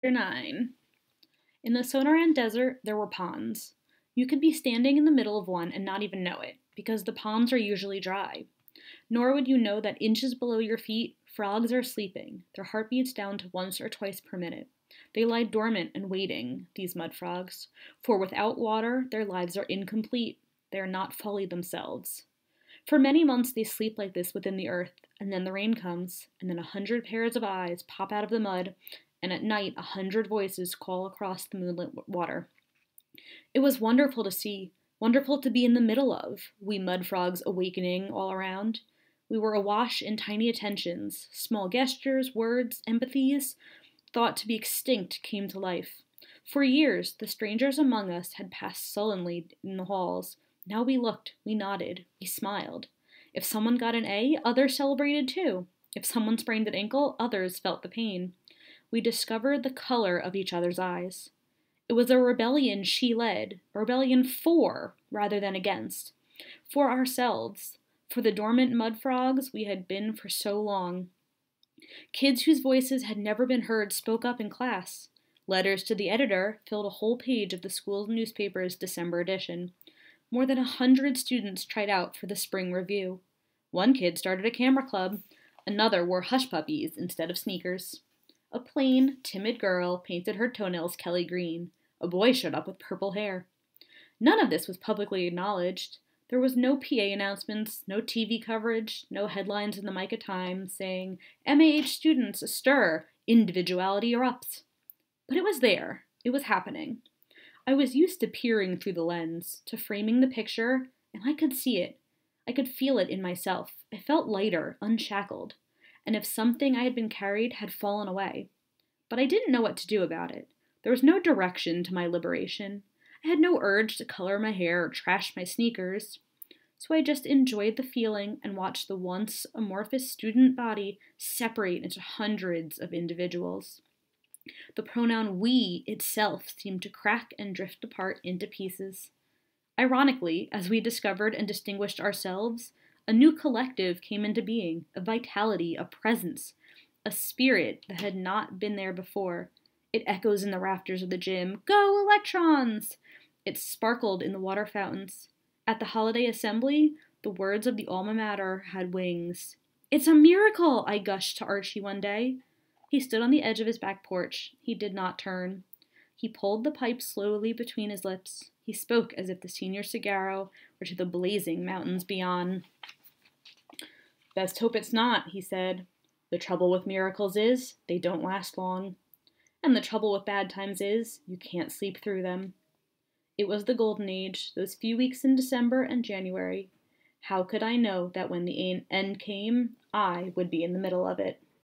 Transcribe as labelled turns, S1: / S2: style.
S1: 9. In the Sonoran Desert, there were ponds. You could be standing in the middle of one and not even know it, because the ponds are usually dry. Nor would you know that inches below your feet, frogs are sleeping, their heartbeats down to once or twice per minute. They lie dormant and waiting, these mud frogs, for without water, their lives are incomplete. They are not fully themselves. For many months they sleep like this within the earth, and then the rain comes, and then 100 pairs of eyes pop out of the mud, and at night 100 voices call across the moonlit water. It was wonderful to see, wonderful to be in the middle of, we mud frogs awakening all around. We were awash in tiny attentions, small gestures, words, empathies, thought to be extinct came to life. For years, the strangers among us had passed sullenly in the halls. Now we looked, we nodded, we smiled. If someone got an A, others celebrated too. If someone sprained an ankle, others felt the pain. We discovered the color of each other's eyes. It was a rebellion she led, a rebellion for rather than against. For ourselves, for the dormant mud frogs we had been for so long. Kids whose voices had never been heard spoke up in class. Letters to the editor filled a whole page of the school newspaper's December edition. More than 100 students tried out for the spring review. One kid started a camera club. Another wore hush puppies instead of sneakers. A plain, timid girl painted her toenails Kelly green. A boy showed up with purple hair. None of this was publicly acknowledged. There was no PA announcements, no TV coverage, no headlines in the Micah Times saying, MAH students astir, individuality erupts. But it was there. It was happening. I was used to peering through the lens, to framing the picture, and I could see it. I could feel it in myself. I felt lighter, unshackled, and if something I had been carried had fallen away. But I didn't know what to do about it. There was no direction to my liberation. I had no urge to color my hair or trash my sneakers. So I just enjoyed the feeling and watched the once amorphous student body separate into hundreds of individuals. The pronoun we itself seemed to crack and drift apart into pieces. Ironically, as we discovered and distinguished ourselves, a new collective came into being, a vitality, a presence, a spirit that had not been there before. It echoes in the rafters of the gym, "Go electrons!" It sparkled in the water fountains. At the holiday assembly, the words of the alma mater had wings. "It's a miracle," I gushed to Archie one day. He stood on the edge of his back porch. He did not turn. He pulled the pipe slowly between his lips. He spoke as if the senior cigarro were to the blazing mountains beyond. "Best hope it's not," he said. "The trouble with miracles is, they don't last long. And the trouble with bad times is, you can't sleep through them." It was the golden age, those few weeks in December and January. How could I know that when the end came, I would be in the middle of it?